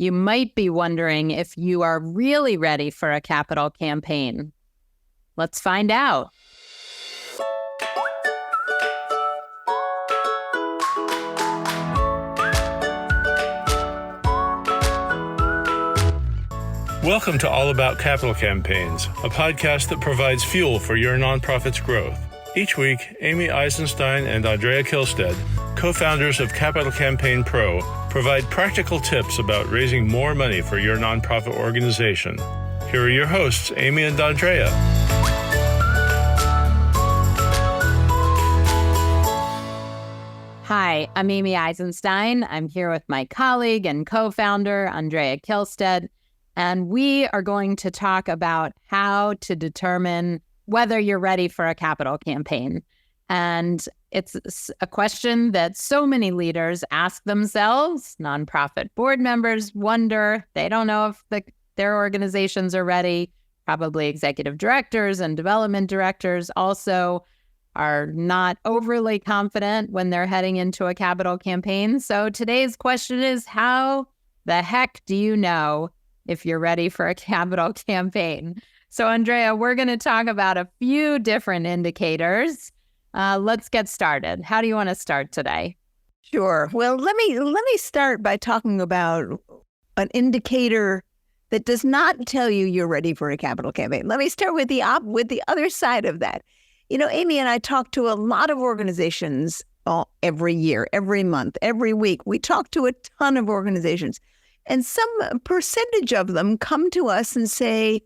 you might be wondering if you are really ready for a capital campaign. Let's find out. Welcome to All About Capital Campaigns, a podcast that provides fuel for your nonprofit's growth. Each week, Amy Eisenstein and Andrea Kihlstedt, co-founders of Capital Campaign Pro, provide practical tips about raising more money for your nonprofit organization. Here are your hosts, Amy and Andrea. Hi, I'm Amy Eisenstein. I'm here with my colleague and co-founder, Andrea Kihlstedt, and we are going to talk about how to determine whether you're ready for a capital campaign. And it's a question that so many leaders ask themselves. Nonprofit board members wonder. They don't know if their organizations are ready. Probably executive directors and development directors also are not overly confident when they're heading into a capital campaign. So today's question is, how the heck do you know if you're ready for a capital campaign? So Andrea, we're going to talk about a few different indicators. Let's get started. How do you want to start today? Sure. Well, let me start by talking about an indicator that does not tell you you're ready for a capital campaign. Let me start with the other side of that. You know, Amy and I talk to a lot of organizations every year, every month, every week. We talk to a ton of organizations, and some percentage of them come to us and say,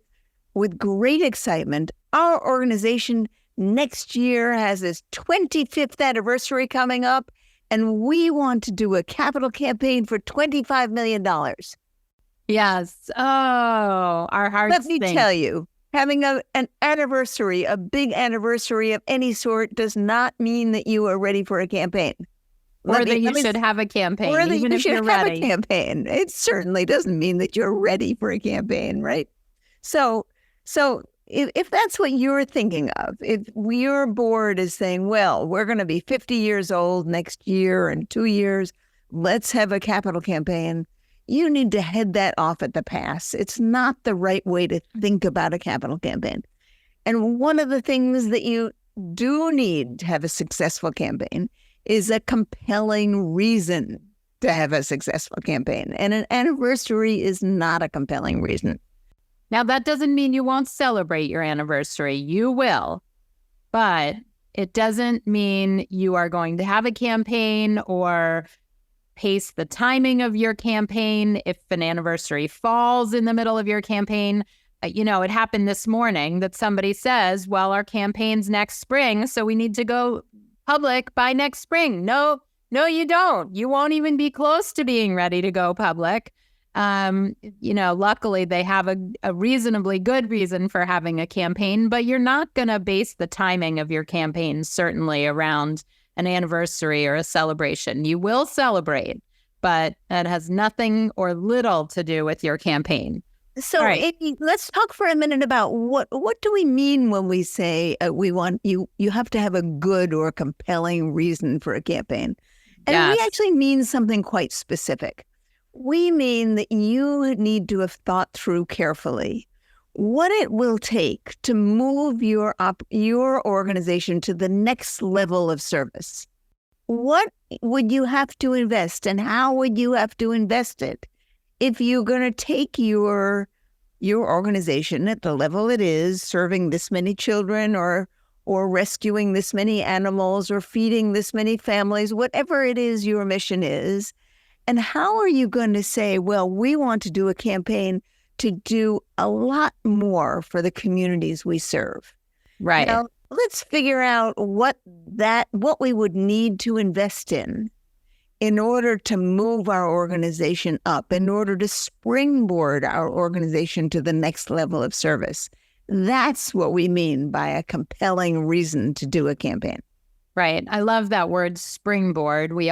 with great excitement, our organization next year has its 25th anniversary coming up, and we want to do a capital campaign for $25 million. Yes. Oh, our hearts Let me tell you, having an anniversary, a big anniversary of any sort, does not mean that you are ready for a campaign. Or that you should have a campaign, or that even you if should you're have ready. a campaign. It certainly doesn't mean that you're ready for a campaign, right? So if that's what you're thinking of, if your board is saying, well, we're going to be 50 years old next year and 2 years, let's have a capital campaign, you need to head that off at the pass. It's not the right way to think about a capital campaign. And one of the things that you do need to have a successful campaign is a compelling reason to have a successful campaign. And an anniversary is not a compelling reason. Now, that doesn't mean you won't celebrate your anniversary. You will. But it doesn't mean you are going to have a campaign or pace the timing of your campaign if an anniversary falls in the middle of your campaign. It happened this morning that somebody says, well, our campaign's next spring, so we need to go public by next spring. No, you don't. You won't even be close to being ready to go public. Luckily they have a reasonably good reason for having a campaign, but you're not going to base the timing of your campaign certainly around an anniversary or a celebration. You will celebrate, but it has nothing or little to do with your campaign. So, right. Amy, let's talk for a minute about what do we mean when we say we want you have to have a good or compelling reason for a campaign. And Yes. We actually mean something quite specific. We mean that you need to have thought through carefully what it will take to move your organization to the next level of service. What would you have to invest, and how would you have to invest it if you're going to take your organization at the level it is, serving this many children or rescuing this many animals or feeding this many families, whatever it is your mission is? And how are you going to say, well, we want to do a campaign to do a lot more for the communities we serve? Right. Now, let's figure out what we would need to invest in order to move our organization up, in order to springboard our organization to the next level of service. That's what we mean by a compelling reason to do a campaign. Right. I love that word springboard. We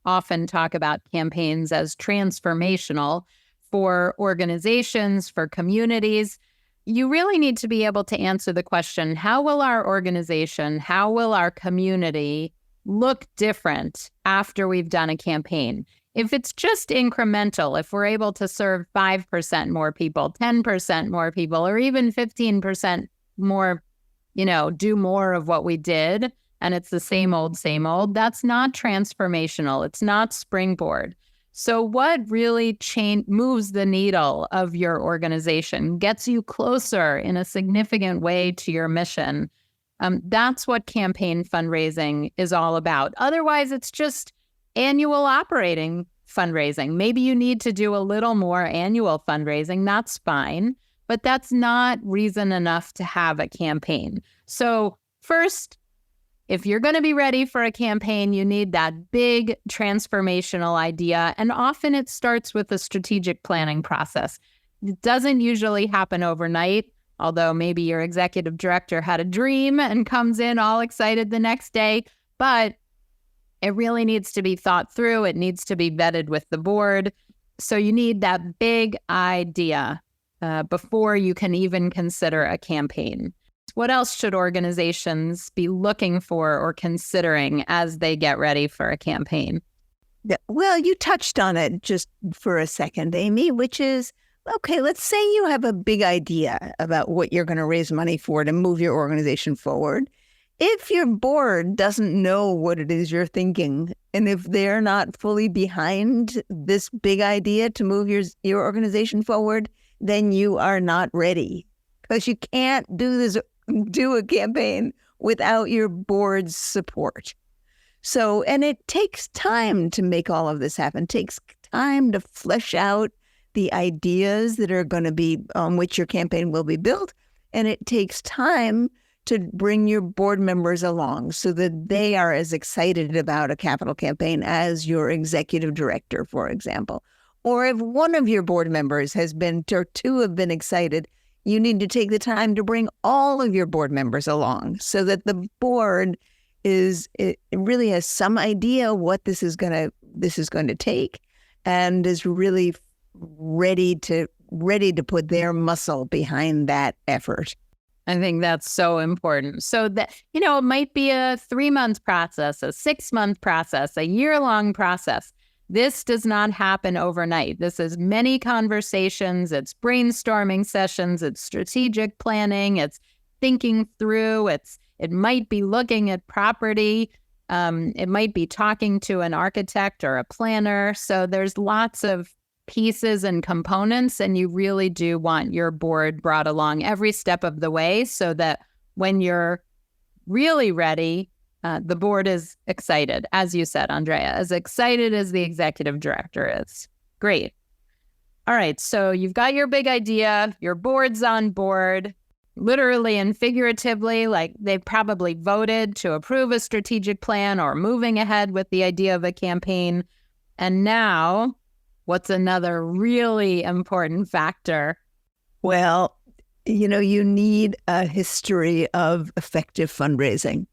often talk about campaigns as transformational for organizations, for communities. You really need to be able to answer the question, how will our organization, how will our community look different after we've done a campaign? If it's just incremental, if we're able to serve 5% more people, 10% more people, or even 15% more, do more of what we did, and it's the same old, that's not transformational. It's not springboard. So what really moves the needle of your organization, gets you closer in a significant way to your mission? That's what campaign fundraising is all about. Otherwise, it's just annual operating fundraising. Maybe you need to do a little more annual fundraising. That's fine, but that's not reason enough to have a campaign. So first, if you're going to be ready for a campaign, you need that big transformational idea. And often it starts with a strategic planning process. It doesn't usually happen overnight, although maybe your executive director had a dream and comes in all excited the next day. But it really needs to be thought through. It needs to be vetted with the board. So you need that big idea before you can even consider a campaign. What else should organizations be looking for or considering as they get ready for a campaign? Yeah, well, you touched on it just for a second, Amy, which is, okay, let's say you have a big idea about what you're going to raise money for to move your organization forward. If your board doesn't know what it is you're thinking, and if they're not fully behind this big idea to move your organization forward, then you are not ready, because you can't do a campaign without your board's support. So, and it takes time to make all of this happen. It takes time to flesh out the ideas that are going to be on which your campaign will be built. And it takes time to bring your board members along so that they are as excited about a capital campaign as your executive director, for example. Or if one of your board members has been, or two have been excited, you need to take the time to bring all of your board members along so that the board it really has some idea what this is going to take, and is really ready to put their muscle behind that effort. I think that's so important. So that, it might be a 3-month process, a 6-month process, a year-long process. This does not happen overnight. This is many conversations, it's brainstorming sessions, it's strategic planning, it's thinking through, it might be looking at property, it might be talking to an architect or a planner. So there's lots of pieces and components, and you really do want your board brought along every step of the way so that when you're really ready, the board is excited, as you said, Andrea, as excited as the executive director is. Great. All right, so you've got your big idea, your board's on board, literally and figuratively, like they probably voted to approve a strategic plan or moving ahead with the idea of a campaign. And now, what's another really important factor? Well, you need a history of effective fundraising.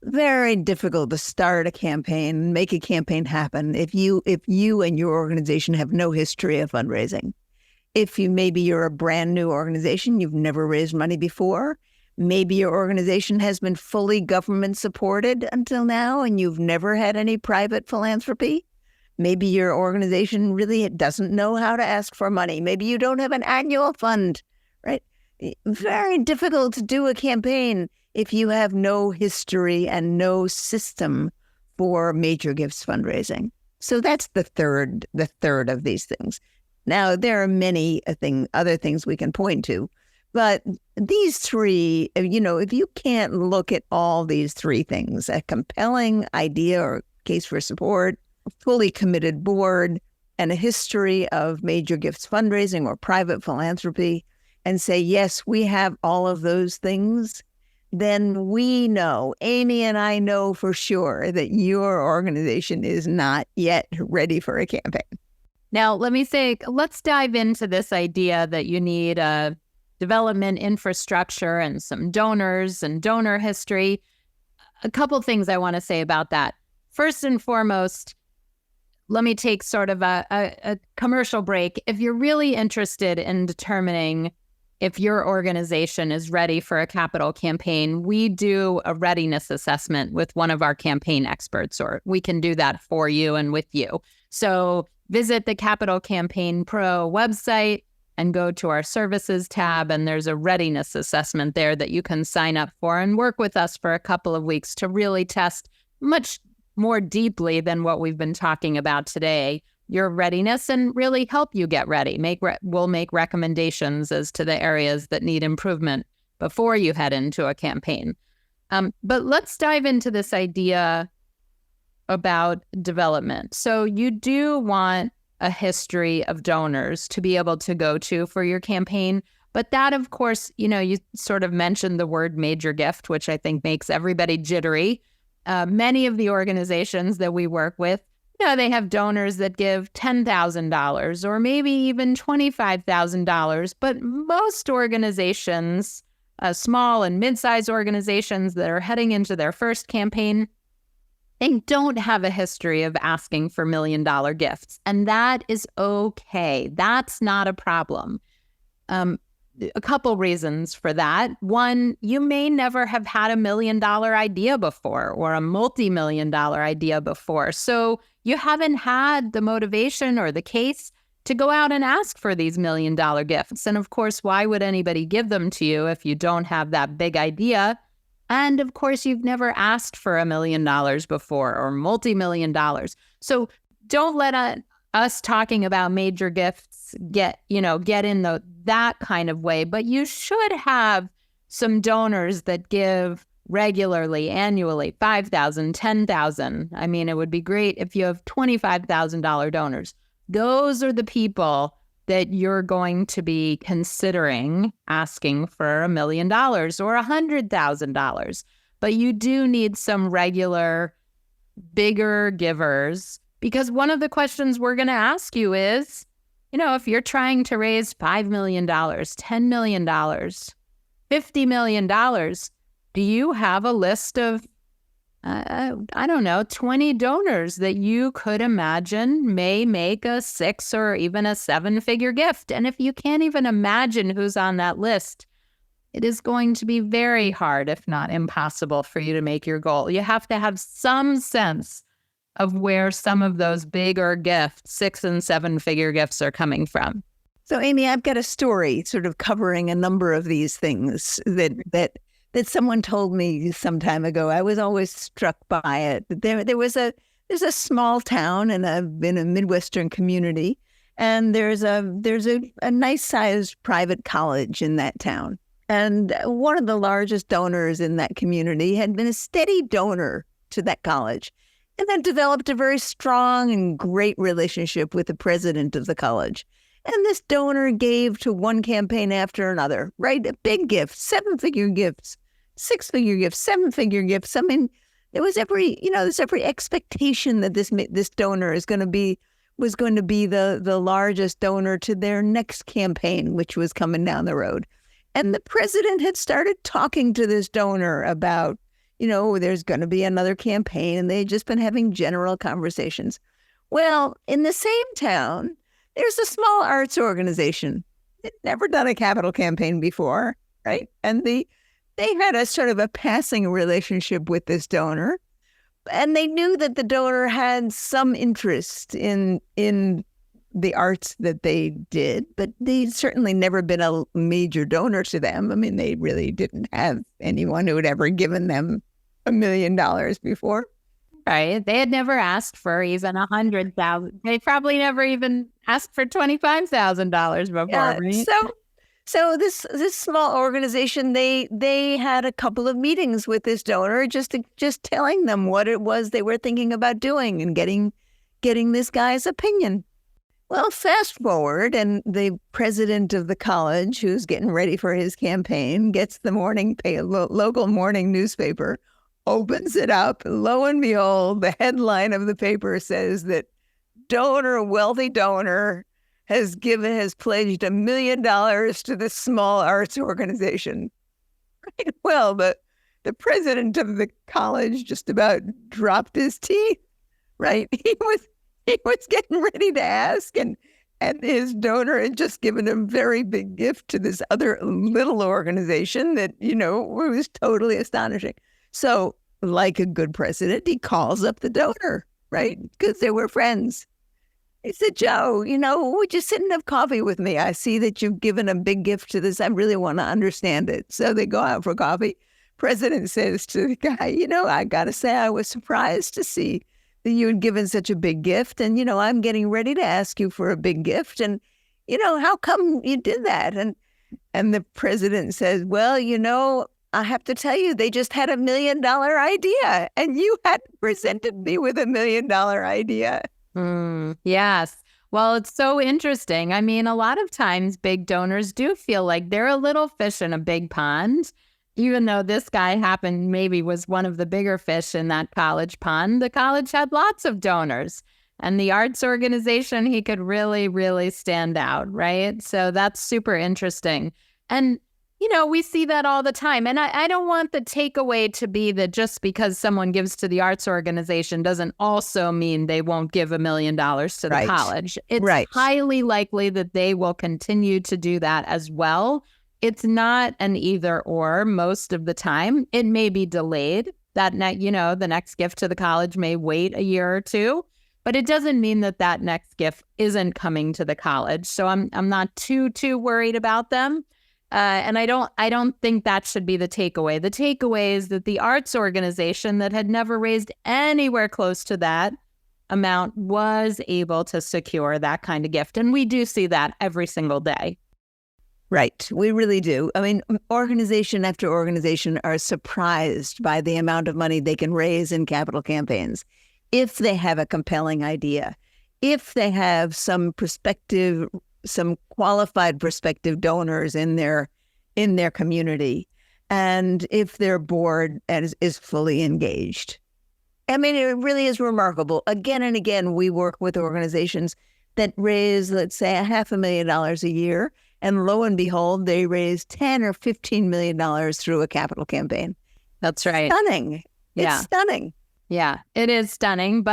Very difficult to start a campaign, make a campaign happen if you and your organization have no history of fundraising. If maybe you're a brand new organization, you've never raised money before. Maybe your organization has been fully government supported until now and you've never had any private philanthropy. Maybe your organization really doesn't know how to ask for money. Maybe you don't have an annual fund, right? Very difficult to do a campaign if you have no history and no system for major gifts fundraising. So that's the third of these things. Now, there are many other things we can point to, but these three, if you can't look at all these three things, a compelling idea or case for support, a fully committed board, and a history of major gifts fundraising or private philanthropy, and say, yes, we have all of those things, then we know, Amy and I know for sure that your organization is not yet ready for a campaign. Now, let's dive into this idea that you need a development infrastructure and some donors and donor history. A couple things I want to say about that. First and foremost, let me take sort of a commercial break. If you're really interested in determining if your organization is ready for a capital campaign, we do a readiness assessment with one of our campaign experts, or we can do that for you and with you. So visit the Capital Campaign Pro website and go to our services tab, and there's a readiness assessment there that you can sign up for and work with us for a couple of weeks to really test much more deeply than what we've been talking about today, your readiness, and really help you get ready. We'll make recommendations as to the areas that need improvement before you head into a campaign. But let's dive into this idea about development. So you do want a history of donors to be able to go to for your campaign. But that, of course, you sort of mentioned the word major gift, which I think makes everybody jittery. Many of the organizations that we work with, they have donors that give $10,000 or maybe even $25,000. But most organizations, small and mid-sized organizations that are heading into their first campaign, they don't have a history of asking for $1 million gifts. And that is okay. That's not a problem. A couple reasons for that. One, you may never have had $1 million idea before or a multi-million-dollar idea before. So you haven't had the motivation or the case to go out and ask for these $1 million gifts. And of course, why would anybody give them to you if you don't have that big idea? And of course, you've never asked for $1 million before or multi-million dollars. So don't let us talking about major gifts get in that kind of way. But you should have some donors that give regularly, annually, $5,000, $10,000. I mean, it would be great if you have $25,000 donors. Those are the people that you're going to be considering asking for $1 million or $100,000. But you do need some regular, bigger givers, because one of the questions we're going to ask you is, if you're trying to raise $5 million, $10 million, $50 million, do you have a list of, 20 donors that you could imagine may make a 6 or even a 7-figure gift? And if you can't even imagine who's on that list, it is going to be very hard, if not impossible, for you to make your goal. You have to have some sense of where some of those bigger gifts, 6 and 7-figure gifts, are coming from. So, Amy, I've got a story sort of covering a number of these things that someone told me some time ago. I was always struck by it. There's a small town in a Midwestern community, and there's a nice sized private college in that town. And one of the largest donors in that community had been a steady donor to that college, and then developed a very strong and great relationship with the president of the college. And this donor gave to one campaign after another, right? A big gift, 7-figure gifts, 6-figure gifts, 7-figure gifts. I mean, there was every expectation that this donor was going to be the largest donor to their next campaign, which was coming down the road. And the president had started talking to this donor about, there's going to be another campaign, and they'd just been having general conversations. Well, in the same town, there's a small arts organization. They'd never done a capital campaign before, right? And they had a sort of a passing relationship with this donor, and they knew that the donor had some interest in the arts that they did, but they'd certainly never been a major donor to them. I mean, they really didn't have anyone who had ever given them $1 million before. Right. They had never asked for even $100,000. They probably never even asked for $25,000 before. Yeah, right? So this small organization, they had a couple of meetings with this donor, just telling them what it was they were thinking about doing and getting this guy's opinion. Well, fast forward, and the president of the college, who's getting ready for his campaign, gets the local morning newspaper, opens it up. Lo and behold, the headline of the paper says that wealthy donor, has pledged $1 million to this small arts organization. Right? Well, the president of the college just about dropped his teeth. Right? He was getting ready to ask, and his donor had just given a very big gift to this other little organization that, was totally astonishing. So, like a good president, he calls up the donor, right? Because they were friends. He said, Joe, would you sit and have coffee with me? I see that you've given a big gift to this. I really want to understand it. So they go out for coffee. President says to the guy, I got to say, I was surprised to see that you had given such a big gift. And, I'm getting ready to ask you for a big gift. And, how come you did that? And the president says, well, I have to tell you, they just had $1 million idea. And you had presented me with $1 million idea. Yes. Well, it's so interesting. I mean, a lot of times big donors do feel like they're a little fish in a big pond. Even though this guy maybe was one of the bigger fish in that college pond, the college had lots of donors. And the arts organization, he could really, really stand out, right? So that's super interesting. And we see that all the time. And I don't want the takeaway to be that just because someone gives to the arts organization doesn't also mean they won't give $1 million to the college. It's highly likely that they will continue to do that as well. It's not an either or most of the time. It may be delayed. The next gift to the college may wait a year or two, but it doesn't mean that next gift isn't coming to the college. So I'm not too worried about them. And I don't think that should be the takeaway. The takeaway is that the arts organization that had never raised anywhere close to that amount was able to secure that kind of gift. And we do see that every single day. Right. We really do. I mean, organization after organization are surprised by the amount of money they can raise in capital campaigns if they have a compelling idea, if they have some qualified prospective donors in their community, and if their board is fully engaged. I mean, it really is remarkable. Again and again, we work with organizations that raise, let's say, $500,000 a year, and lo and behold, they raise $10 or $15 million through a capital campaign. That's right. Stunning. Yeah. It's stunning. Yeah, it is stunning,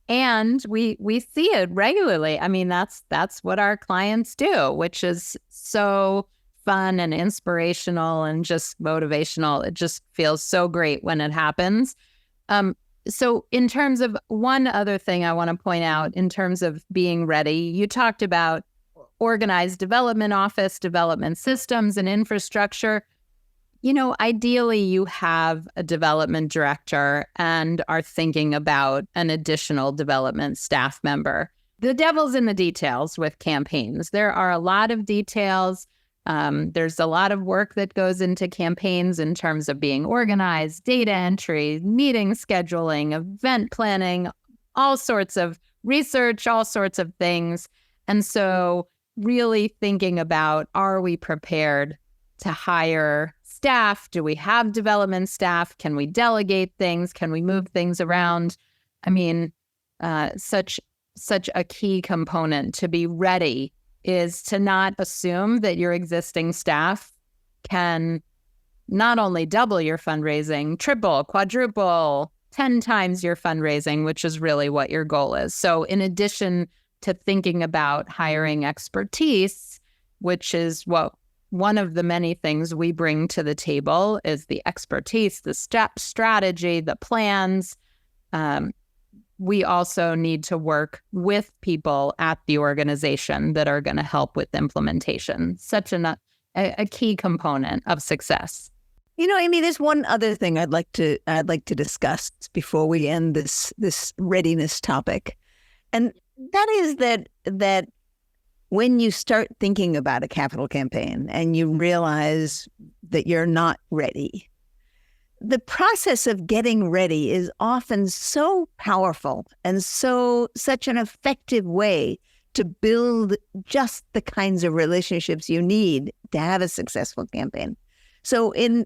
and we see it regularly. I mean, that's what our clients do, which is so fun and inspirational and just motivational. It just feels so great when it happens. So in terms of one other thing I want to point out in terms of being ready, you talked about organized development office, development systems and infrastructure. Ideally you have a development director and are thinking about an additional development staff member. The devil's in the details with campaigns. There are a lot of details. There's a lot of work that goes into campaigns in terms of being organized, data entry, meeting scheduling, event planning, all sorts of research, all sorts of things. And so really thinking about, are we prepared to hire staff? Do we have development staff? Can we delegate things? Can we move things around? I mean, such a key component to be ready is to not assume that your existing staff can not only double your fundraising, triple, quadruple, 10 times your fundraising, which is really what your goal is. So in addition to thinking about hiring expertise, which is what one of the many things we bring to the table is the expertise, the strategy, the plans. We also need to work with people at the organization that are going to help with implementation. Such a key component of success. Amy, there's one other thing I'd like to discuss before we end this readiness topic, and that is that when you start thinking about a capital campaign and you realize that you're not ready, the process of getting ready is often so powerful and such an effective way to build just the kinds of relationships you need to have a successful campaign. So in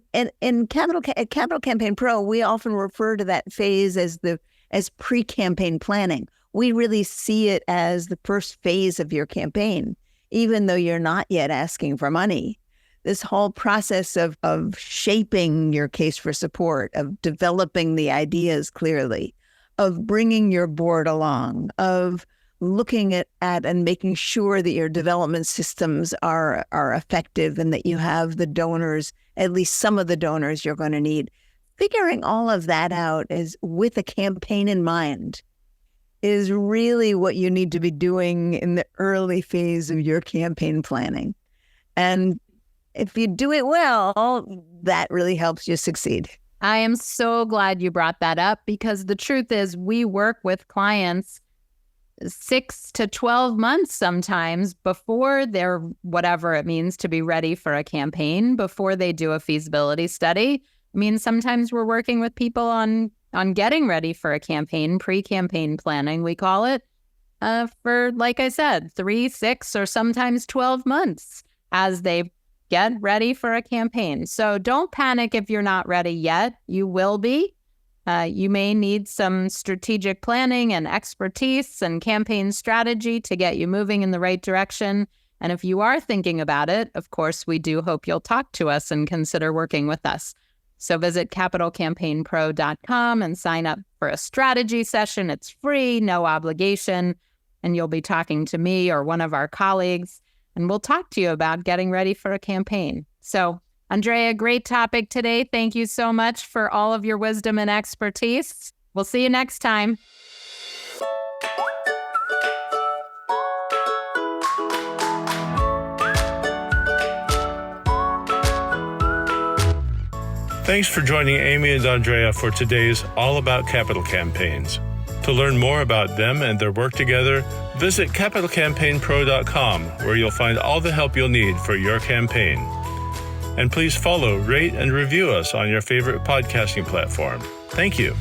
Capital Campaign Pro, we often refer to that phase as pre-campaign planning. We really see it as the first phase of your campaign, even though you're not yet asking for money. This whole process of shaping your case for support, of developing the ideas clearly, of bringing your board along, of looking at and making sure that your development systems are effective and that you have the donors, at least some of the donors you're going to need. Figuring all of that out is with a campaign in mind is really what you need to be doing in the early phase of your campaign planning. And if you do it well, that really helps you succeed. I am so glad you brought that up, because the truth is we work with clients 6 to 12 months sometimes before they're whatever it means to be ready for a campaign, before they do a feasibility study. I mean, sometimes we're working with people on getting ready for a campaign, pre-campaign planning, we call it, for, like I said, 3, 6, or sometimes 12 months as they get ready for a campaign. So don't panic if you're not ready yet. You will be. You may need some strategic planning and expertise and campaign strategy to get you moving in the right direction. And if you are thinking about it, of course, we do hope you'll talk to us and consider working with us. So visit capitalcampaignpro.com and sign up for a strategy session. It's free, no obligation, and you'll be talking to me or one of our colleagues, and we'll talk to you about getting ready for a campaign. So, Andrea, great topic today. Thank you so much for all of your wisdom and expertise. We'll see you next time. Thanks for joining Amy and Andrea for today's All About Capital Campaigns. To learn more about them and their work together, visit capitalcampaignpro.com, where you'll find all the help you'll need for your campaign. And please follow, rate, and review us on your favorite podcasting platform. Thank you.